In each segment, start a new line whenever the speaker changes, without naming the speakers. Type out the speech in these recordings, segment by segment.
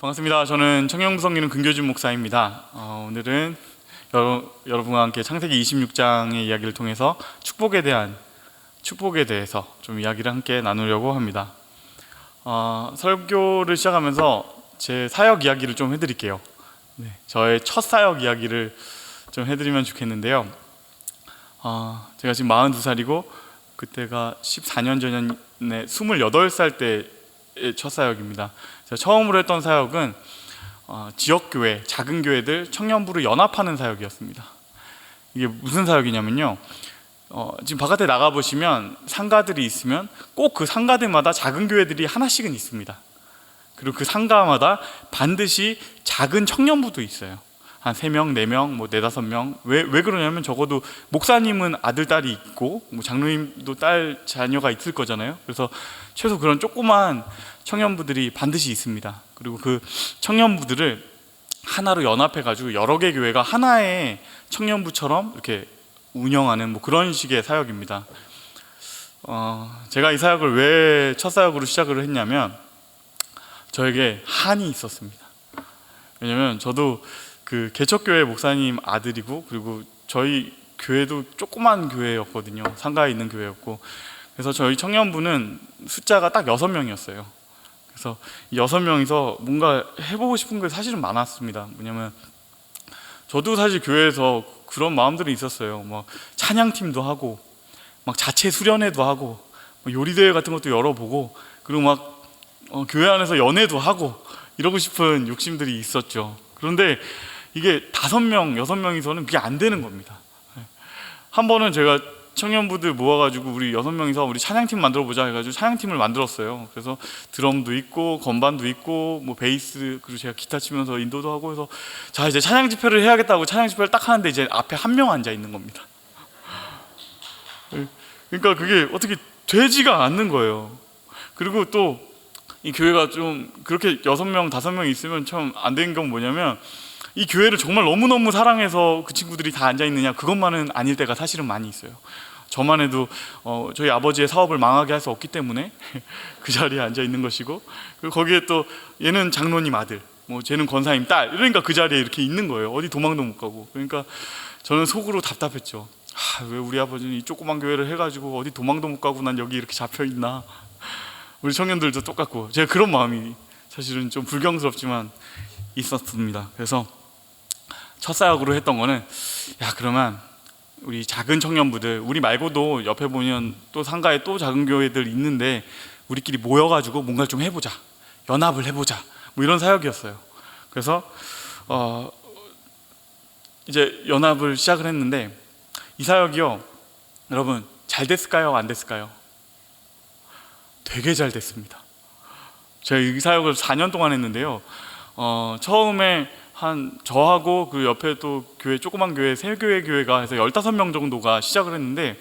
반갑습니다. 저는 청년부 섬기는 근교준 목사입니다. 오늘은 여러분과 함께 창세기 26장의 이야기를 통해서 축복에 대해서 좀 이야기를 함께 나누려고 합니다. 설교를 시작하면서 제 사역 이야기를 좀 해드릴게요. 저의 첫 사역 이야기를 좀 해드리면 좋겠는데요. 제가 지금 42살이고 그때가 14년 전에 28살 때의 첫 사역입니다. 제가 처음으로 했던 사역은 지역교회, 작은 교회들 청년부를 연합하는 사역이었습니다. 이게 무슨 사역이냐면요, 지금 바깥에 나가보시면 상가들이 있으면 꼭 그 상가들마다 작은 교회들이 하나씩은 있습니다. 그리고 그 상가마다 반드시 작은 청년부도 있어요. 한 3명, 4명, 4, 5명. 왜 그러냐면 적어도 목사님은 아들, 딸이 있고 장로님도 딸, 자녀가 있을 거잖아요. 그래서 최소 그런 조그만 청년부들이 반드시 있습니다. 그리고 그 청년부들을 하나로 연합해가지고 여러 개 교회가 하나의 청년부처럼 이렇게 운영하는 그런 식의 사역입니다. 제가 이 사역을 왜 첫 사역으로 시작을 했냐면 저에게 한이 있었습니다. 왜냐면 저도 그 개척교회 목사님 아들이고, 그리고 저희 교회도 조그만 교회였거든요. 상가에 있는 교회였고, 그래서 저희 청년부는 숫자가 딱 6명이었어요. 그래서 이 6명이서 뭔가 해보고 싶은 게 사실은 많았습니다. 뭐냐면 저도 사실 교회에서 그런 마음들이 있었어요. 찬양팀도 하고, 자체 수련회도 하고, 요리대회 같은 것도 열어보고, 그리고 교회 안에서 연애도 하고 이러고 싶은 욕심들이 있었죠. 그런데 이게 5명, 6명이서는 그게 안 되는 겁니다. 한 번은 제가 청년부들 모아가지고 우리 6명이서 우리 찬양팀 만들어보자 해가지고 찬양팀을 만들었어요. 그래서 드럼도 있고 건반도 있고 베이스, 그리고 제가 기타 치면서 인도도 하고 해서 자, 이제 찬양 집회를 해야겠다고 찬양 집회를 딱 하는데 이제 앞에 한 명 앉아 있는 겁니다. 그러니까 그게 어떻게 되지가 않는 거예요. 그리고 또 이 교회가 좀 그렇게 6명, 5명 있으면 참 안 되는 건 뭐냐면, 이 교회를 정말 너무너무 사랑해서 그 친구들이 다 앉아있느냐, 그것만은 아닐 때가 사실은 많이 있어요. 저만 해도 저희 아버지의 사업을 망하게 할 수 없기 때문에 그 자리에 앉아있는 것이고, 그리고 거기에 또 얘는 장로님 아들, 쟤는 권사님 딸, 이러니까 그 자리에 이렇게 있는 거예요. 어디 도망도 못 가고. 그러니까 저는 속으로 답답했죠. 왜 우리 아버지는 이 조그만 교회를 해가지고 어디 도망도 못 가고 난 여기 이렇게 잡혀있나. 우리 청년들도 똑같고, 제가 그런 마음이 사실은 좀 불경스럽지만 있었습니다. 그래서 첫 사역으로 했던 거는, 그러면 우리 작은 청년부들, 우리 말고도 옆에 보면 또 상가에 또 작은 교회들 있는데 우리끼리 모여가지고 뭔가를 좀 해보자, 연합을 해보자, 이런 사역이었어요. 그래서 이제 연합을 시작을 했는데, 이 사역이요, 여러분 잘 됐을까요? 안 됐을까요? 되게 잘 됐습니다. 제가 이 사역을 4년 동안 했는데요, 처음에 한 저하고 그 옆에 또 교회, 조그만 교회 3교회 교회가 해서 15명 정도가 시작을 했는데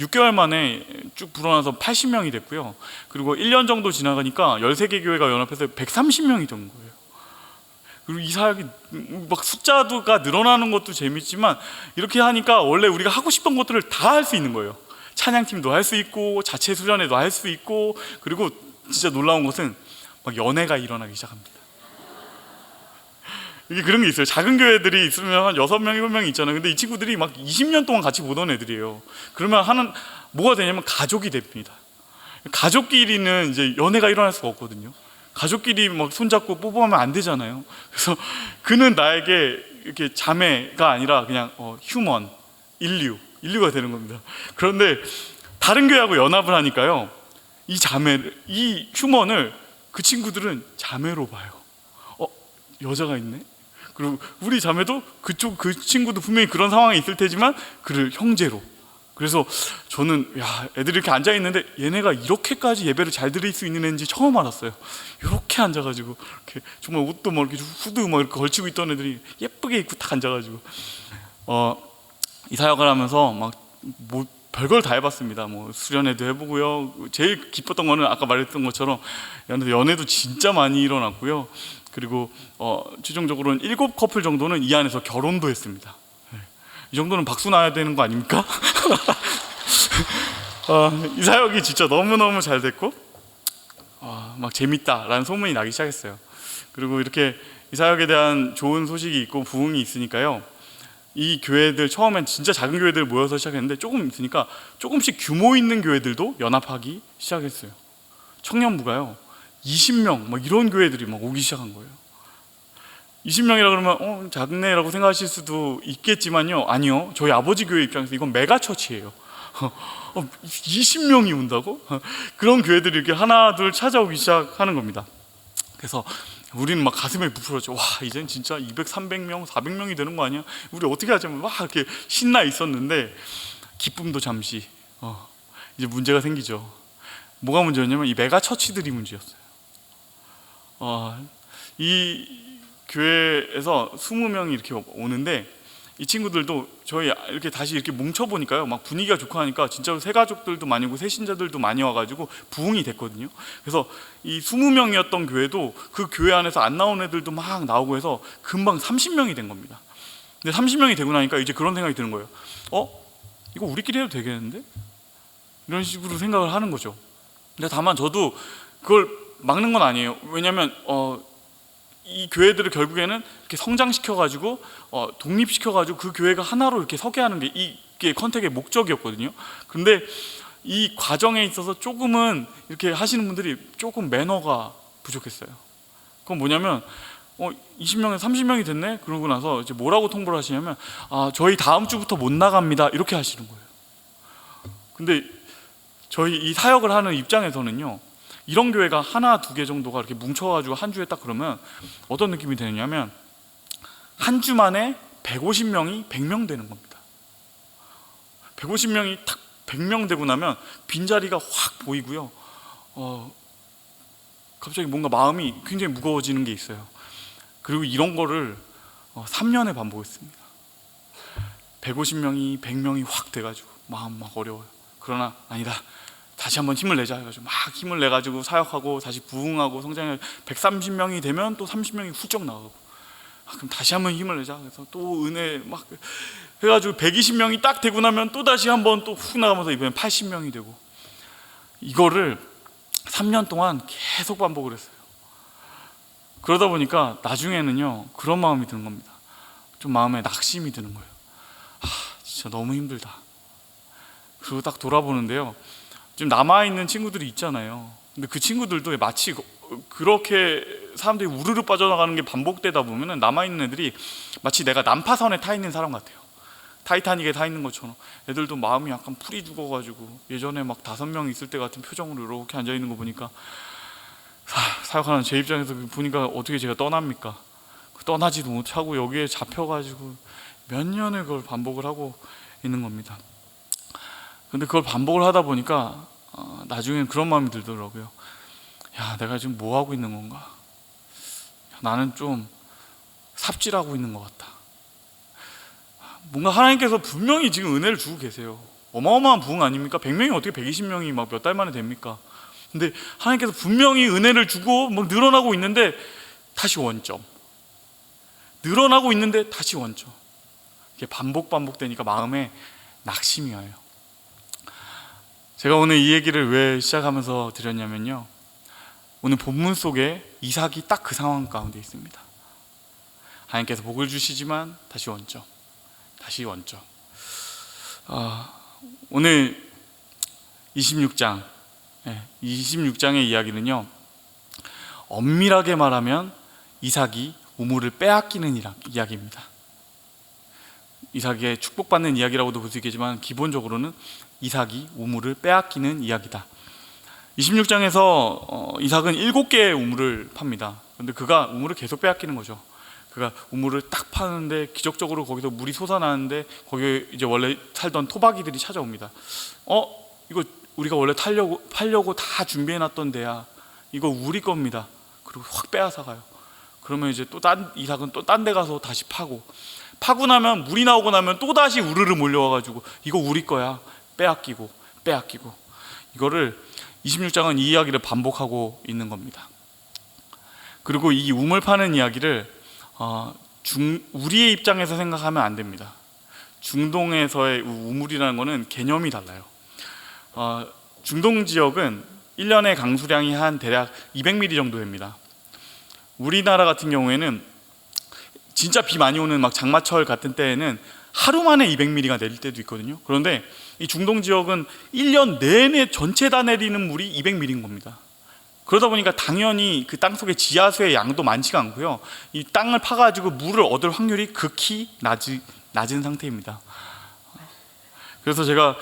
6개월 만에 쭉 불어나서 80명이 됐고요. 그리고 1년 정도 지나가니까 13개 교회가 연합해서 130명이 된 거예요. 그리고 이 사역이 숫자가 늘어나는 것도 재밌지만, 이렇게 하니까 원래 우리가 하고 싶던 것들을 다 할 수 있는 거예요. 찬양팀도 할 수 있고, 자체 수련회도 할 수 있고, 그리고 진짜 놀라운 것은 연애가 일어나기 시작합니다. 이게 그런 게 있어요. 작은 교회들이 있으면 한 6명, 7명 있잖아요. 근데 이 친구들이 20년 동안 같이 보던 애들이에요. 그러면 뭐가 되냐면 가족이 됩니다. 가족끼리는 이제 연애가 일어날 수가 없거든요. 가족끼리 손잡고 뽀뽀하면 안 되잖아요. 그래서 그는 나에게 이렇게 자매가 아니라 그냥 휴먼, 인류가 되는 겁니다. 그런데 다른 교회하고 연합을 하니까요, 이 휴먼을 그 친구들은 자매로 봐요. 여자가 있네? 그리고 우리 자매도 그 친구도 분명히 그런 상황이 있을 테지만 그를 형제로. 그래서 저는 애들이 이렇게 앉아있는데 얘네가 이렇게까지 예배를 잘 드릴 수 있는 애인지 처음 알았어요. 이렇게 앉아가지고 이렇게 정말 옷도 이렇게 후드 이렇게 걸치고 있던 애들이 예쁘게 입고 딱 앉아가지고 이 사역을 하면서 별걸 다 해봤습니다. 수련회도 해보고요. 제일 기뻤던 거는 아까 말했던 것처럼 연애도 진짜 많이 일어났고요. 그리고 최종적으로는 7커플 정도는 이 안에서 결혼도 했습니다. 이 정도는 박수 나야 되는 거 아닙니까? 이 사역이 진짜 너무너무 잘 됐고 막 재밌다라는 소문이 나기 시작했어요. 그리고 이렇게 이 사역에 대한 좋은 소식이 있고 부흥이 있으니까요, 이 교회들 처음엔 진짜 작은 교회들 모여서 시작했는데 조금 있으니까 조금씩 규모 있는 교회들도 연합하기 시작했어요. 청년부가요 20명 막 이런 교회들이 막 오기 시작한 거예요. 20명이라 그러면 작네라고 생각하실 수도 있겠지만요, 아니요, 저희 아버지 교회 입장에서 이건 메가처치예요. 20명이 온다고? 그런 교회들이 이렇게 하나 둘 찾아오기 시작하는 겁니다. 그래서 우리는 막 가슴에 부풀었죠. 와, 이젠 진짜 200, 300명, 400명이 되는 거 아니야? 우리 어떻게 하자면 막 이렇게 신나 있었는데 기쁨도 잠시 이제 문제가 생기죠. 뭐가 문제였냐면 이 메가처치들이 문제였어요. 이 교회에서 20명이 이렇게 오는데 이 친구들도 저희 이렇게 다시 이렇게 뭉쳐보니까요, 막 분위기가 좋고 하니까 진짜로 새 가족들도 많이 오고 새 신자들도 많이 와가지고 부흥이 됐거든요. 그래서 이 20명이었던 교회도 그 교회 안에서 안 나온 애들도 막 나오고 해서 금방 30명이 된 겁니다. 근데 30명이 되고 나니까 이제 그런 생각이 드는 거예요. 이거 우리끼리 해도 되겠는데? 이런 식으로 생각을 하는 거죠. 근데 다만 저도 그걸 막는 건 아니에요. 왜냐하면 이 교회들을 결국에는 이렇게 성장시켜가지고 독립시켜가지고 그 교회가 하나로 이렇게 서게 하는 게 이게 컨택의 목적이었거든요. 근데 이 과정에 있어서 조금은 이렇게 하시는 분들이 조금 매너가 부족했어요. 그건 뭐냐면 20명에서 30명이 됐네? 그러고 나서 이제 뭐라고 통보를 하시냐면 저희 다음 주부터 못 나갑니다 이렇게 하시는 거예요. 근데 저희 이 사역을 하는 입장에서는요, 이런 교회가 하나 두 개 정도가 이렇게 뭉쳐가지고 한 주에 딱 그러면 어떤 느낌이 드냐면 한 주 만에 150명이 100명 되는 겁니다. 150명이 딱 100명 되고 나면 빈자리가 확 보이고요, 갑자기 뭔가 마음이 굉장히 무거워지는 게 있어요. 그리고 이런 거를 3년에 반복했습니다. 150명이 100명이 확 돼가지고 마음 막 어려워요. 그러나 아니다, 다시 한번 힘을 내자 해가지고 막 힘을 내가지고 사역하고 다시 부흥하고 성장해 130명이 되면 또 30명이 훌쩍 나가고 그럼 다시 한번 힘을 내자. 그래서 또 은혜 막 해가지고 120명이 딱 되고 나면 또 다시 한번 또 훅 나가면서 이번엔 80명이 되고, 이거를 3년 동안 계속 반복을 했어요. 그러다 보니까 나중에는요 그런 마음이 드는 겁니다. 좀 마음에 낙심이 드는 거예요. 진짜 너무 힘들다. 그리고 딱 돌아보는데요, 지금 남아있는 친구들이 있잖아요. 근데 그 친구들도 마치 그렇게 사람들이 우르르 빠져나가는 게 반복되다 보면 남아있는 애들이 마치 내가 난파선에 타 있는 사람 같아요. 타이타닉에 타 있는 것처럼 애들도 마음이 약간 풀이 죽어가지고 예전에 막 5명 있을 때 같은 표정으로 이렇게 앉아있는 거 보니까 사역하는 제 입장에서 보니까 어떻게 제가 떠납니까? 떠나지도 못하고 여기에 잡혀가지고 몇 년을 그걸 반복을 하고 있는 겁니다. 근데 그걸 반복을 하다 보니까 나중에는 그런 마음이 들더라고요. 야, 내가 지금 뭐 하고 있는 건가? 나는 좀 삽질하고 있는 것 같다. 뭔가 하나님께서 분명히 지금 은혜를 주고 계세요. 어마어마한 부흥 아닙니까? 100명이 어떻게 120명이 막 몇 달 만에 됩니까? 근데 하나님께서 분명히 은혜를 주고 막 늘어나고 있는데 다시 원점, 늘어나고 있는데 다시 원점, 이게 반복되니까 마음에 낙심이 와요. 제가 오늘 이 얘기를 왜 시작하면서 드렸냐면요, 오늘 본문 속에 이삭이 딱 그 상황 가운데 있습니다. 하나님께서 복을 주시지만 다시 원점, 다시 원점. 오늘 26장 26장의 이야기는요, 엄밀하게 말하면 이삭이 우물을 빼앗기는 이야기입니다. 이삭의 축복받는 이야기라고도 볼 수 있겠지만 기본적으로는 이삭이 우물을 빼앗기는 이야기다. 26장에서 이삭은 7개의 우물을 팝니다. 그런데 그가 우물을 계속 빼앗기는 거죠. 그가 우물을 딱 파는데 기적적으로 거기서 물이 솟아나는데 거기에 이제 원래 살던 토박이들이 찾아옵니다. 이거 우리가 원래 팔려고 다 준비해놨던 데야. 이거 우리 겁니다. 그리고 확 빼앗아 가요. 그러면 이제 이삭은 또 딴 데 가서 다시 파고 나면 물이 나오고 나면 또 다시 우르르 몰려와가지고 이거 우리 거야. 빼앗기고 이거를 26장은 이 이야기를 반복하고 있는 겁니다. 그리고 이 우물 파는 이야기를 우리의 입장에서 생각하면 안 됩니다. 중동에서의 우물이라는 거는 개념이 달라요. 중동 지역은 1년의 강수량이 한 대략 200mm 정도 됩니다. 우리나라 같은 경우에는 진짜 비 많이 오는 막 장마철 같은 때에는 하루 만에 200mm가 내릴 때도 있거든요. 그런데 이 중동 지역은 1년 내내 전체 다 내리는 물이 200mm인 겁니다. 그러다 보니까 당연히 그 땅속에 지하수의 양도 많지가 않고요. 이 땅을 파가지고 물을 얻을 확률이 극히 낮은 상태입니다. 그래서 제가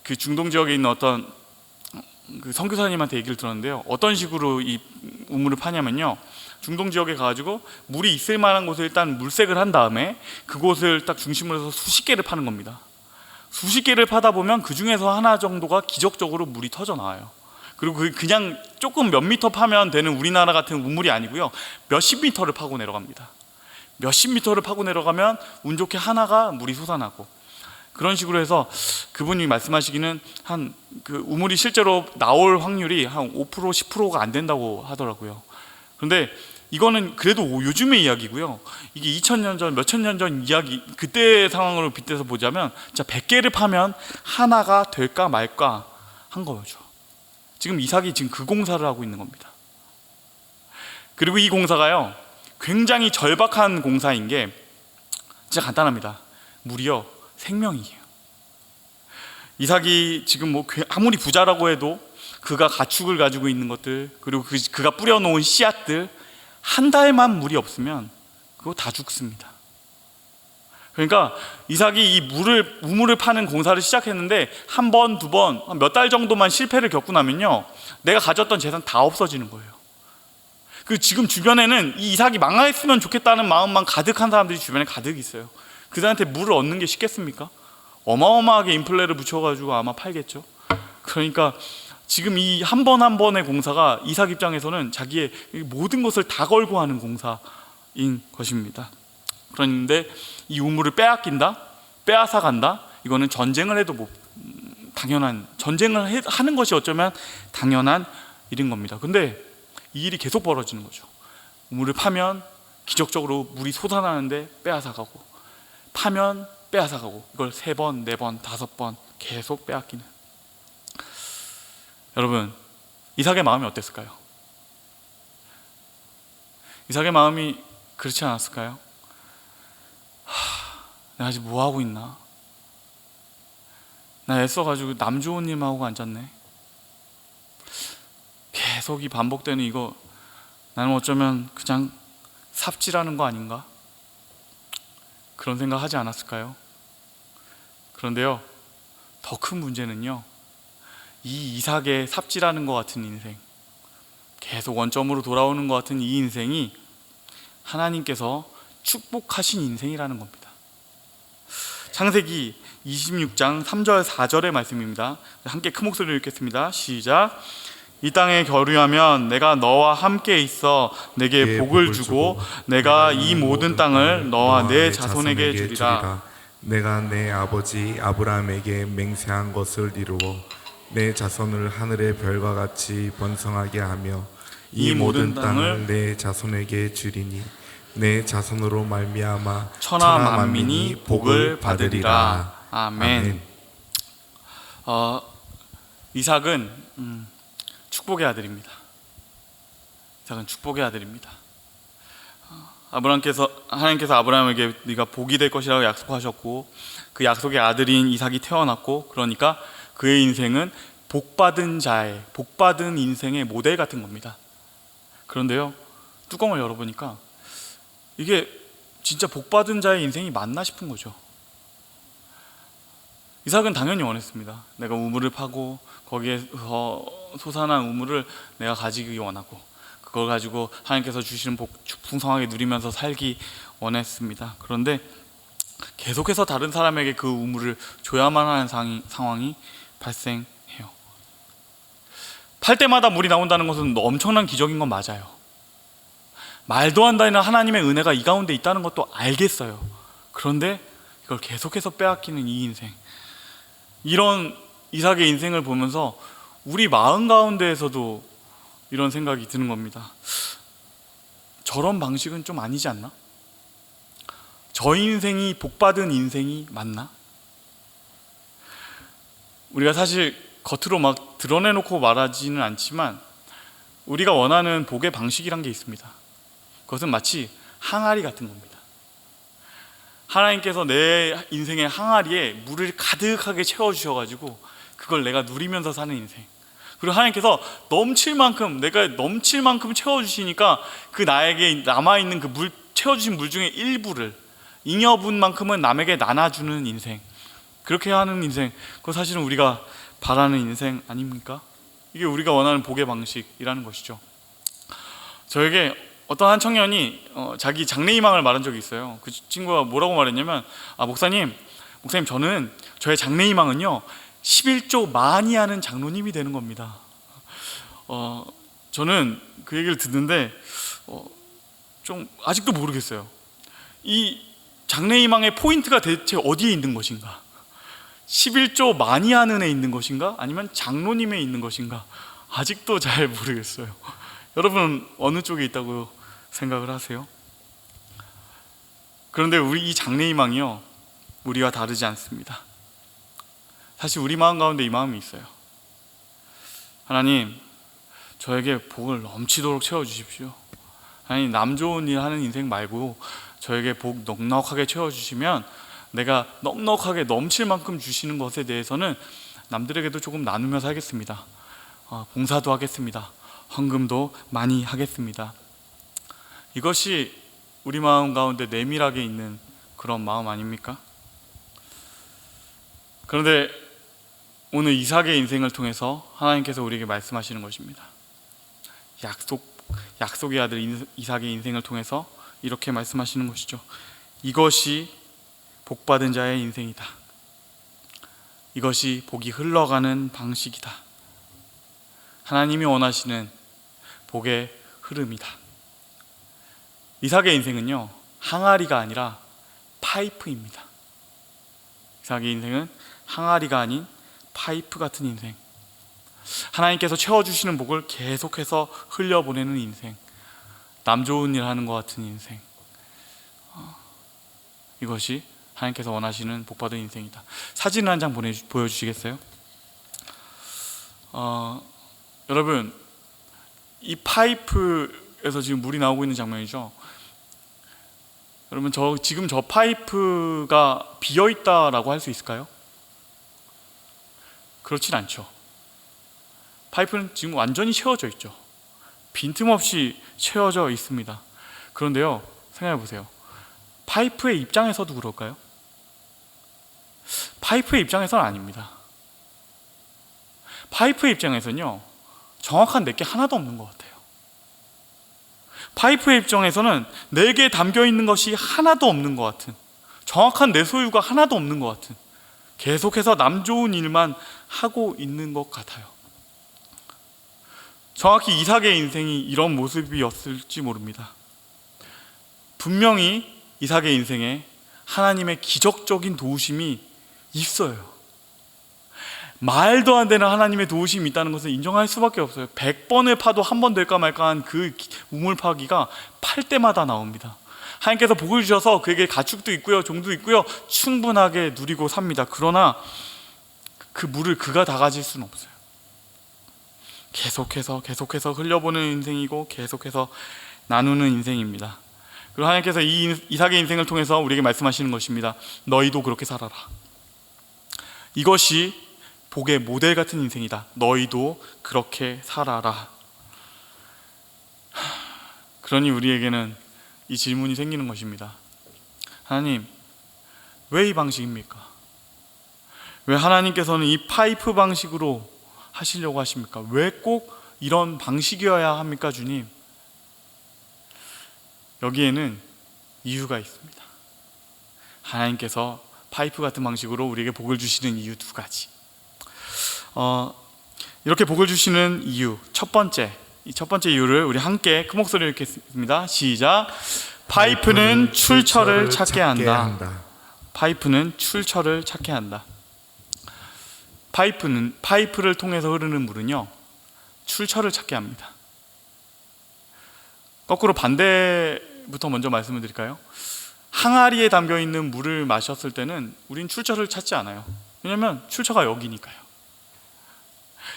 그 중동 지역에 있는 어떤 그 선교사님한테 얘기를 들었는데요. 어떤 식으로 이 우물을 파냐면요. 중동 지역에 가가지고 물이 있을 만한 곳을 일단 물색을 한 다음에 그곳을 딱 중심으로 해서 수십 개를 파는 겁니다. 수십 개를 파다 보면 그 중에서 하나 정도가 기적적으로 물이 터져 나와요. 그리고 그냥 조금 몇 미터 파면 되는 우리나라 같은 우물이 아니고요. 몇십 미터를 파고 내려갑니다. 몇십 미터를 파고 내려가면 운 좋게 하나가 물이 솟아나고, 그런 식으로 해서 그분이 말씀하시기는 한 그 우물이 실제로 나올 확률이 한 5% 10%가 안 된다고 하더라고요. 그런데 이거는 그래도 요즘의 이야기고요. 이게 2000년 전, 몇천 년 전 이야기, 그때 상황으로 빗대서 보자면 진짜 100개를 파면 하나가 될까 말까 한 거죠. 지금 이삭이 지금 그 공사를 하고 있는 겁니다. 그리고 이 공사가요, 굉장히 절박한 공사인 게 진짜 간단합니다. 물이요, 생명이에요. 이삭이 지금 뭐 아무리 부자라고 해도 그가 가축을 가지고 있는 것들, 그리고 그가 뿌려놓은 씨앗들, 한 달만 물이 없으면 그거 다 죽습니다. 그러니까 이삭이 이 우물을 파는 공사를 시작했는데 한 번, 두 번, 몇 달 정도만 실패를 겪고 나면요, 내가 가졌던 재산 다 없어지는 거예요. 그 지금 주변에는 이 이삭이 망했으면 좋겠다는 마음만 가득한 사람들이 주변에 가득 있어요. 그들한테 물을 얻는 게 쉽겠습니까? 어마어마하게 인플레를 붙여가지고 아마 팔겠죠. 그러니까 지금 이 한 번 한 번의 공사가 이삭 입장에서는 자기의 모든 것을 다 걸고 하는 공사인 것입니다. 그런데 이 우물을 빼앗긴다, 빼앗아간다, 이거는 전쟁을 해도 당연한, 전쟁을 하는 것이 어쩌면 당연한 일인 겁니다. 근데 이 일이 계속 벌어지는 거죠. 우물을 파면 기적적으로 물이 솟아나는데 빼앗아가고, 파면 빼앗아가고, 이걸 3번, 4번, 5번 계속 빼앗기는. 여러분, 이삭의 마음이 어땠을까요? 이삭의 마음이 그렇지 않았을까요? 내가 아직 뭐 하고 있나? 나 애써가지고 남 좋은 일만 하고 앉았네. 계속 이 반복되는 이거, 나는 어쩌면 그냥 삽질하는 거 아닌가? 그런 생각 하지 않았을까요? 그런데요, 더 큰 문제는요, 이 이삭의 삽질하는 것 같은 인생, 계속 원점으로 돌아오는 것 같은 이 인생이 하나님께서 축복하신 인생이라는 겁니다. 창세기 26장 3절 4절의 말씀입니다. 함께 큰 목소리로 읽겠습니다. 시작. 이 땅에 거류하면 내가 너와 함께 있어 내게 복을 주고 내가 이 모든 땅을 너와 내 자손에게 주리라.
내가 내 아버지 아브라함에게 맹세한 것을 이루어 내 자손을 하늘의 별과 같이 번성하게 하며 이 모든 땅을 내 자손에게 주리니 내 자손으로 말미암아
천하 만민이 복을 받으리라. 아멘. 이삭은 축복의 아들입니다. 이삭은 축복의 아들입니다. 하나님께서 아브라함에게 네가 복이 될 것이라고 약속하셨고, 그 약속의 아들인 이삭이 태어났고, 그러니까 그의 인생은 복받은 인생의 모델 같은 겁니다. 그런데요, 뚜껑을 열어보니까 이게 진짜 복받은 자의 인생이 맞나 싶은 거죠. 이삭은 당연히 원했습니다. 내가 우물을 파고 거기에 솟아난 우물을 내가 가지기 원하고, 그걸 가지고 하나님께서 주시는 복 풍성하게 누리면서 살기 원했습니다. 그런데 계속해서 다른 사람에게 그 우물을 줘야만 하는 상황이 발생해요. 팔 때마다 물이 나온다는 것은 엄청난 기적인 건 맞아요. 말도 안 되는 하나님의 은혜가 이 가운데 있다는 것도 알겠어요. 그런데 이걸 계속해서 빼앗기는 이 인생, 이런 이삭의 인생을 보면서 우리 마음 가운데에서도 이런 생각이 드는 겁니다. 저런 방식은 좀 아니지 않나? 저 인생이 복받은 인생이 맞나? 우리가 사실 겉으로 막 드러내놓고 말하지는 않지만 우리가 원하는 복의 방식이란 게 있습니다. 그것은 마치 항아리 같은 겁니다. 하나님께서 내 인생의 항아리에 물을 가득하게 채워주셔가지고 그걸 내가 누리면서 사는 인생. 그리고 하나님께서 넘칠 만큼, 내가 넘칠 만큼 채워주시니까 그 나에게 남아있는 그 물, 채워주신 물 중에 일부를, 잉여분만큼은 남에게 나눠주는 인생. 그렇게 하는 인생, 그거 사실은 우리가 바라는 인생 아닙니까? 이게 우리가 원하는 복의 방식이라는 것이죠. 저에게 어떤 한 청년이 자기 장래희망을 말한 적이 있어요. 그 친구가 뭐라고 말했냐면, 목사님 저는 저의 장래희망은요 11조 많이 하는 장로님이 되는 겁니다. 저는 그 얘기를 듣는데 좀 아직도 모르겠어요. 이 장래희망의 포인트가 대체 어디에 있는 것인가? 11조 많이 하는 애 있는 것인가? 아니면 장로님에 있는 것인가? 아직도 잘 모르겠어요. 여러분 어느 쪽에 있다고 생각을 하세요? 그런데 우리 이 장래희망이요 우리와 다르지 않습니다. 사실 우리 마음 가운데 이 마음이 있어요. 하나님, 저에게 복을 넘치도록 채워주십시오. 하나님, 남 좋은 일 하는 인생 말고 저에게 복 넉넉하게 채워주시면 내가 넉넉하게 넘칠 만큼 주시는 것에 대해서는 남들에게도 조금 나누며 살겠습니다. 봉사도 하겠습니다. 헌금도 많이 하겠습니다. 이것이 우리 마음 가운데 내밀하게 있는 그런 마음 아닙니까? 그런데 오늘 이삭의 인생을 통해서 하나님께서 우리에게 말씀하시는 것입니다. 약속의 아들 이삭의 인생을 통해서 이렇게 말씀하시는 것이죠. 이것이 복받은 자의 인생이다. 이것이 복이 흘러가는 방식이다. 하나님이 원하시는 복의 흐름이다. 이삭의 인생은요 항아리가 아니라 파이프입니다. 이삭의 인생은 항아리가 아닌 파이프 같은 인생. 하나님께서 채워주시는 복을 계속해서 흘려보내는 인생. 남 좋은 일 하는 것 같은 인생. 이것이 하나님께서 원하시는 복받은 인생이다. 사진을 한 장 보여주시겠어요? 여러분, 이 파이프에서 지금 물이 나오고 있는 장면이죠. 여러분, 지금 저 파이프가 비어있다라고 할 수 있을까요? 그렇진 않죠. 파이프는 지금 완전히 채워져 있죠. 빈틈없이 채워져 있습니다. 그런데요, 생각해 보세요. 파이프의 입장에서도 그럴까요? 파이프의 입장에서는 아닙니다. 파이프의 입장에서는요 정확한 내게 하나도 없는 것 같아요. 파이프의 입장에서는 내게 담겨 있는 것이 하나도 없는 것 같은, 정확한 내 소유가 하나도 없는 것 같은, 계속해서 남 좋은 일만 하고 있는 것 같아요. 정확히 이삭의 인생이 이런 모습이었을지 모릅니다. 분명히 이삭의 인생에 하나님의 기적적인 도우심이 있어요. 말도 안 되는 하나님의 도우심이 있다는 것을 인정할 수밖에 없어요. 100번을 파도 한 번 될까 말까 한 그 우물 파기가 팔 때마다 나옵니다. 하나님께서 복을 주셔서 그에게 가축도 있고요, 종도 있고요, 충분하게 누리고 삽니다. 그러나 그 물을 그가 다 가질 수는 없어요. 계속해서 흘려보는 인생이고 계속해서 나누는 인생입니다. 그리고 하나님께서 이 이삭의 인생을 통해서 우리에게 말씀하시는 것입니다. 너희도 그렇게 살아라. 이것이 복의 모델 같은 인생이다. 너희도 그렇게 살아라. 그러니 우리에게는 이 질문이 생기는 것입니다. 하나님, 왜 이 방식입니까? 왜 하나님께서는 이 파이프 방식으로 하시려고 하십니까? 왜 꼭 이런 방식이어야 합니까, 주님? 여기에는 이유가 있습니다. 하나님께서 파이프 같은 방식으로 우리에게 복을 주시는 이유 두 가지. 이렇게 복을 주시는 이유, 이 첫 번째 이유를 우리 함께 큰 목소리로 읽겠습니다. 시작. 파이프는 출처를 찾게 한다. 파이프는 출처를 찾게 한다. 파이프를 통해서 흐르는 물은요 출처를 찾게 합니다. 거꾸로 반대부터 먼저 말씀을 드릴까요? 항아리에 담겨 있는 물을 마셨을 때는 우린 출처를 찾지 않아요. 왜냐하면 출처가 여기니까요.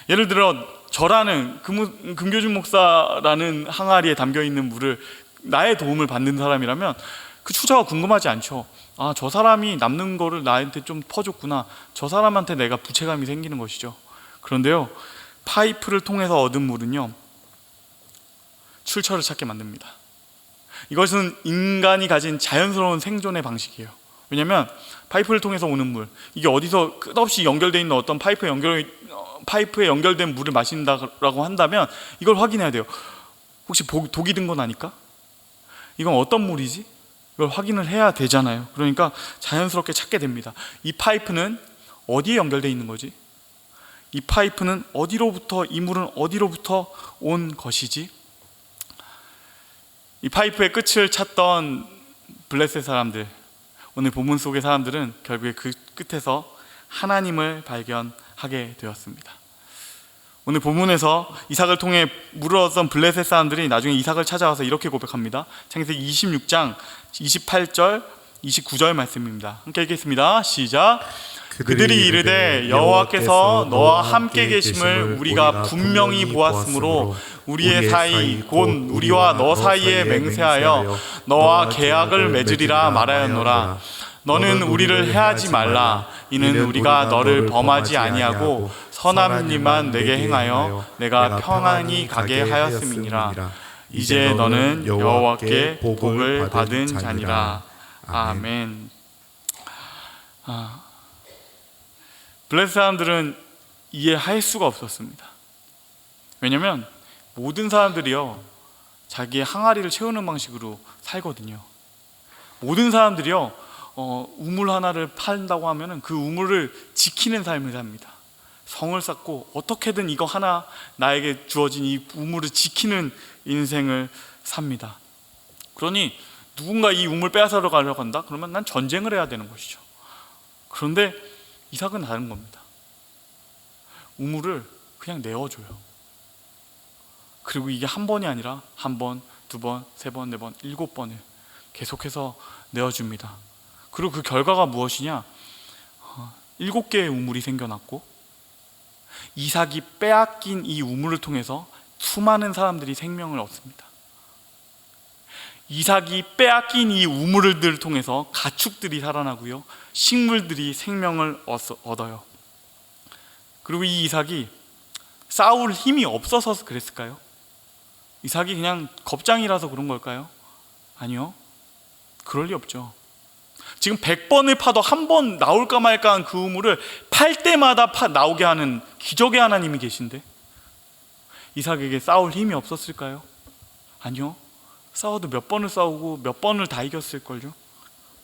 예를 들어 저라는 금교준 목사라는 항아리에 담겨 있는 물을 나의 도움을 받는 사람이라면 그 출처가 궁금하지 않죠. 아, 저 사람이 남는 거를 나한테 좀 퍼줬구나. 저 사람한테 내가 부채감이 생기는 것이죠. 그런데요, 파이프를 통해서 얻은 물은요, 출처를 찾게 만듭니다. 이것은 인간이 가진 자연스러운 생존의 방식이에요. 왜냐하면 파이프를 통해서 오는 물, 이게 어디서 끝없이 연결되어 있는 어떤 파이프에 연결된 물을 마신다고 한다면 이걸 확인해야 돼요. 혹시 독이 든 건 아닐까? 이건 어떤 물이지? 이걸 확인을 해야 되잖아요. 그러니까 자연스럽게 찾게 됩니다. 이 파이프는 어디에 연결되어 있는 거지? 이 파이프는 어디로부터, 이 물은 어디로부터 온 것이지? 이 파이프의 끝을 찾던 블레셋 사람들, 오늘 본문 속의 사람들은 결국에 그 끝에서 하나님을 발견하게 되었습니다. 오늘 본문에서 이삭을 통해 물을 얻었던 블레셋 사람들이 나중에 이삭을 찾아와서 이렇게 고백합니다. 창세기 26장 28절 29절 말씀입니다. 함께 읽겠습니다. 시작. 그들이 이르되 여호와께서 너와 함께 계심을 우리가 분명히 보았으므로 우리의 사이 곧 우리와 너 사이에 맹세하여 너와 계약을 맺으리라 말하였노라. 너는 우리를 해하지 말라. 이는 우리가 너를 범하지 아니하고 선한 일만 내게 행하여 내가 평안히 가게 하였음이니라. 이제 너는 여호와께 복을 받은 자니라. 아멘. 블레셋 사람들은 이해할 수가 없었습니다. 왜냐하면 모든 사람들이요, 자기의 항아리를 채우는 방식으로 살거든요. 모든 사람들이요, 우물 하나를 판다고 하면 그 우물을 지키는 삶을 삽니다. 성을 쌓고 어떻게든 이거 하나 나에게 주어진 이 우물을 지키는 인생을 삽니다. 그러니 누군가 이 우물 빼앗으러 가려고 한다? 그러면 난 전쟁을 해야 되는 것이죠. 그런데 이삭은 다른 겁니다. 우물을 그냥 내어줘요. 그리고 이게 한 번이 아니라 한 번, 두 번, 세 번, 네 번, 7번을 계속해서 내어줍니다. 그리고 그 결과가 무엇이냐? 7개의 우물이 생겨났고 이삭이 빼앗긴 이 우물을 통해서 수많은 사람들이 생명을 얻습니다. 이삭이 빼앗긴 이 우물들을 통해서 가축들이 살아나고요, 식물들이 생명을 얻어요. 그리고 이 이삭이 싸울 힘이 없어서 그랬을까요? 이삭이 그냥 겁장이라서 그런 걸까요? 아니요, 그럴 리 없죠. 지금 100번을 파도 한 번 나올까 말까 한 그 우물을 팔 때마다 나오게 하는 기적의 하나님이 계신데 이삭에게 싸울 힘이 없었을까요? 아니요, 싸워도 몇 번을 싸우고 몇 번을 다 이겼을걸요.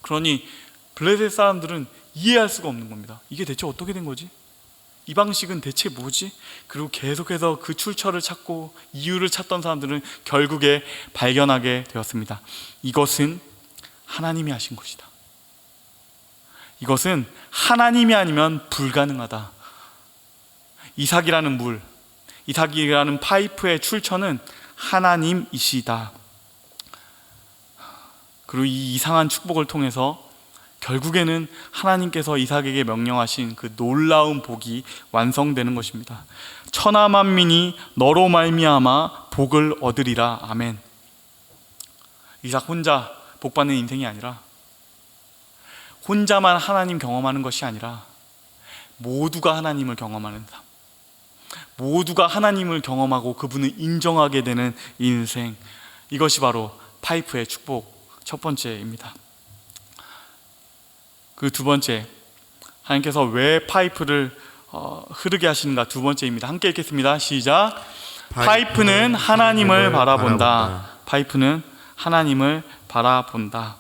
그러니 블레셋 사람들은 이해할 수가 없는 겁니다. 이게 대체 어떻게 된 거지? 이 방식은 대체 뭐지? 그리고 계속해서 그 출처를 찾고 이유를 찾던 사람들은 결국에 발견하게 되었습니다. 이것은 하나님이 하신 것이다. 이것은 하나님이 아니면 불가능하다. 이삭이라는 물, 이삭이라는 파이프의 출처는 하나님이시다. 그리고 이 이상한 축복을 통해서 결국에는 하나님께서 이삭에게 명령하신 그 놀라운 복이 완성되는 것입니다. 천하 만민이 너로 말미암아 복을 얻으리라. 아멘. 이삭 혼자 복받는 인생이 아니라, 혼자만 하나님 경험하는 것이 아니라 모두가 하나님을 경험하는 삶, 모두가 하나님을 경험하고 그분을 인정하게 되는 인생, 이것이 바로 파이프의 축복 첫 번째입니다. 그 두 번째, 하나님께서 왜 파이프를 흐르게 하시는가, 두 번째입니다. 함께 읽겠습니다. 시작. 파이프는 하나님을 바라본다. 파이프는 하나님을 바라본다.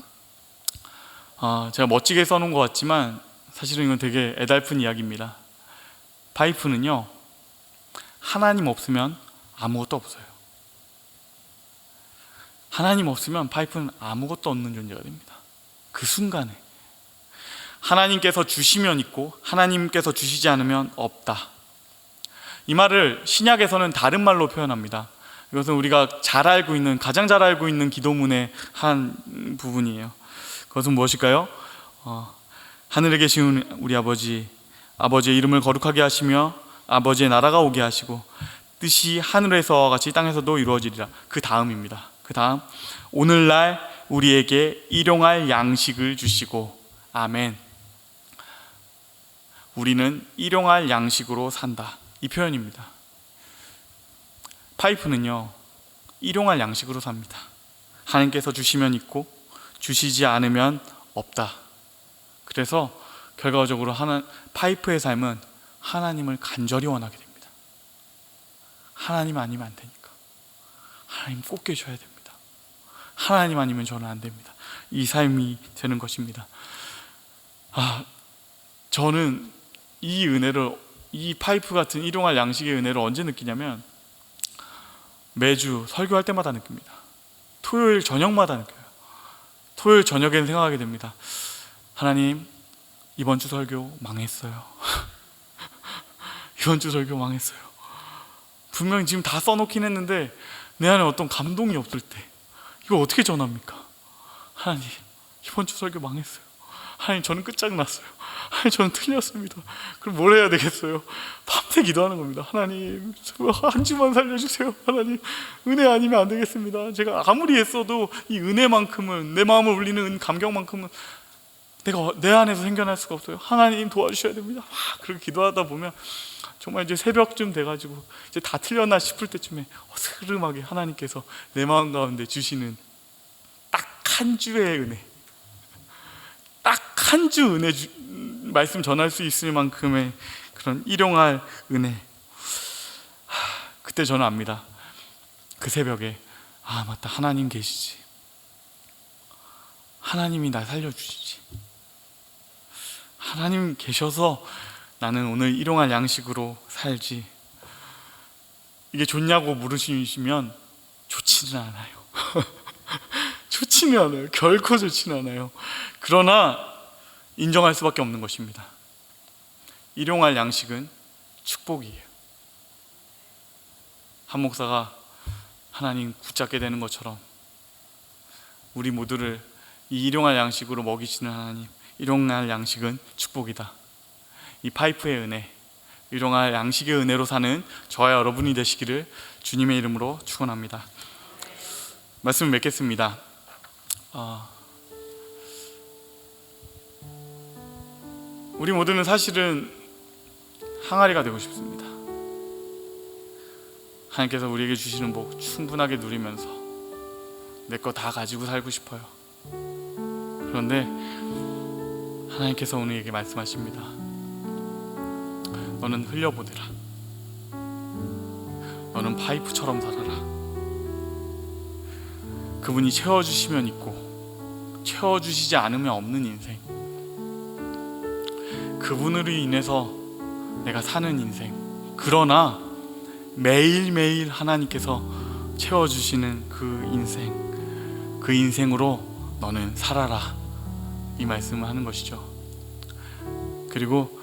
제가 멋지게 써놓은 것 같지만 사실은 이건 되게 애달픈 이야기입니다. 파이프는요, 하나님 없으면 아무것도 없어요. 하나님 없으면 파이프는 아무것도 없는 존재가 됩니다. 그 순간에 하나님께서 주시면 있고 하나님께서 주시지 않으면 없다. 이 말을 신약에서는 다른 말로 표현합니다. 이것은 우리가 가장 잘 알고 있는 기도문의 한 부분이에요. 그것은 무엇일까요? 하늘에 계신 우리 아버지의 이름을 거룩하게 하시며 아버지의 나라가 오게 하시고 뜻이 하늘에서와 같이 땅에서도 이루어지리라. 그 다음입니다. 그 다음 오늘날 우리에게 일용할 양식을 주시고. 아멘. 우리는 일용할 양식으로 산다, 이 표현입니다. 파이프는요, 일용할 양식으로 삽니다. 하나님께서 주시면 있고 주시지 않으면 없다. 그래서 결과적으로 파이프의 삶은 하나님을 간절히 원하게 됩니다. 하나님 아니면 안 되니까. 하나님 꼭 계셔야 됩니다. 하나님 아니면 저는 안 됩니다. 이 삶이 되는 것입니다. 저는 이 은혜를, 이 파이프 같은 일용할 양식의 은혜를 언제 느끼냐면 매주 설교할 때마다 느낍니다. 토요일 저녁마다 느껴요. 토요일 저녁엔 생각하게 됩니다. 하나님, 이번 주 설교 망했어요. 이번 주 설교 망했어요. 분명히 지금 다 써놓긴 했는데 내 안에 어떤 감동이 없을 때 이거 어떻게 전합니까? 하나님, 이번 주 설교 망했어요. 하나님, 저는 끝장났어요. 하나님, 저는 틀렸습니다. 그럼 뭘 해야 되겠어요? 밤새 기도하는 겁니다. 하나님, 한 주만 살려주세요. 하나님, 은혜 아니면 안 되겠습니다. 제가 아무리 애써도 이 은혜만큼은, 내 마음을 울리는 감격만큼은 내가 내 안에서 생겨날 수가 없어요. 하나님 도와주셔야 됩니다. 그렇게 기도하다 보면 정말 이제 새벽쯤 돼가지고 이제 다 틀렸나 싶을 때쯤에 어스름하게 하나님께서 내 마음 가운데 주시는 딱 한 주의 은혜, 딱 한 주 은혜 말씀 전할 수 있을 만큼의 그런 일용할 은혜. 그때 저는 압니다. 그 새벽에 맞다, 하나님 계시지. 하나님이 나 살려주시지. 하나님 계셔서 나는 오늘 일용할 양식으로 살지. 이게 좋냐고 물으시면 좋지는 않아요. 좋지는 않아요. 결코 좋지는 않아요. 그러나 인정할 수밖에 없는 것입니다. 일용할 양식은 축복이에요. 한 목사가 하나님 붙잡게 되는 것처럼 우리 모두를 이 일용할 양식으로 먹이시는 하나님, 일용할 양식은 축복이다. 이 파이프의 은혜, 일용할 양식의 은혜로 사는 저와 여러분이 되시기를 주님의 이름으로 축원합니다. 말씀을 맺겠습니다. 우리 모두는 사실은 항아리가 되고 싶습니다. 하나님께서 우리에게 주시는 복 충분하게 누리면서 내 거 다 가지고 살고 싶어요. 그런데 하나님께서 오늘에게 말씀하십니다. 너는 흘려보내라. 너는 파이프처럼 살아라. 그분이 채워주시면 있고 채워주시지 않으면 없는 인생, 그분으로 인해서 내가 사는 인생. 그러나 매일매일 하나님께서 채워주시는 그 인생, 그 인생으로 너는 살아라, 이 말씀을 하는 것이죠. 그리고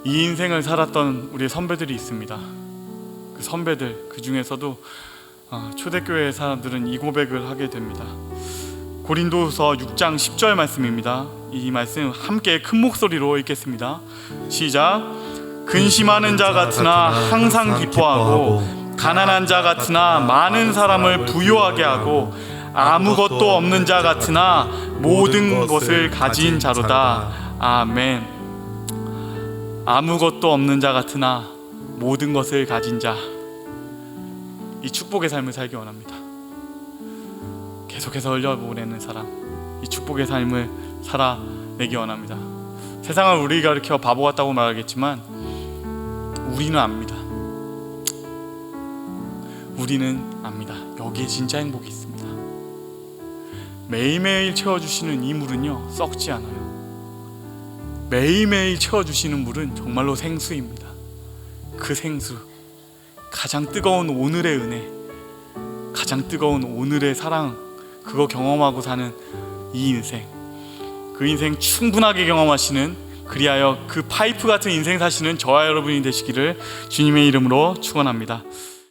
이 인생을 살았던 우리의 선배들이 있습니다. 그 선배들, 그 중에서도 초대교회 사람들은 이 고백을 하게 됩니다. 고린도후서 6장 10절 말씀입니다. 이 말씀 함께 큰 목소리로 읽겠습니다. 시작. 근심하는 자 같으나 항상 기뻐하고 가난한 자 같으나 많은 사람을 부유하게 하고 아무것도 없는 자 같으나 모든 것을 가진 자로다. 아멘. 아무것도 없는 자 같으나 모든 것을 가진 자, 이 축복의 삶을 살기 원합니다. 계속해서 흘려보내는 사람, 이 축복의 삶을 살아내기 원합니다. 세상을 우리가 이렇게 바보 같다고 말하겠지만 우리는 압니다. 우리는 압니다. 여기에 진짜 행복이 있습니다. 매일매일 채워주시는 이 물은요, 썩지 않아요. 매일매일 채워주시는 물은 정말로 생수입니다. 그 생수, 가장 뜨거운 오늘의 은혜, 가장 뜨거운 오늘의 사랑, 그거 경험하고 사는 이 인생, 그 인생 충분하게 경험하시는, 그리하여 그 파이프 같은 인생 사시는 저와 여러분이 되시기를 주님의 이름으로 축원합니다.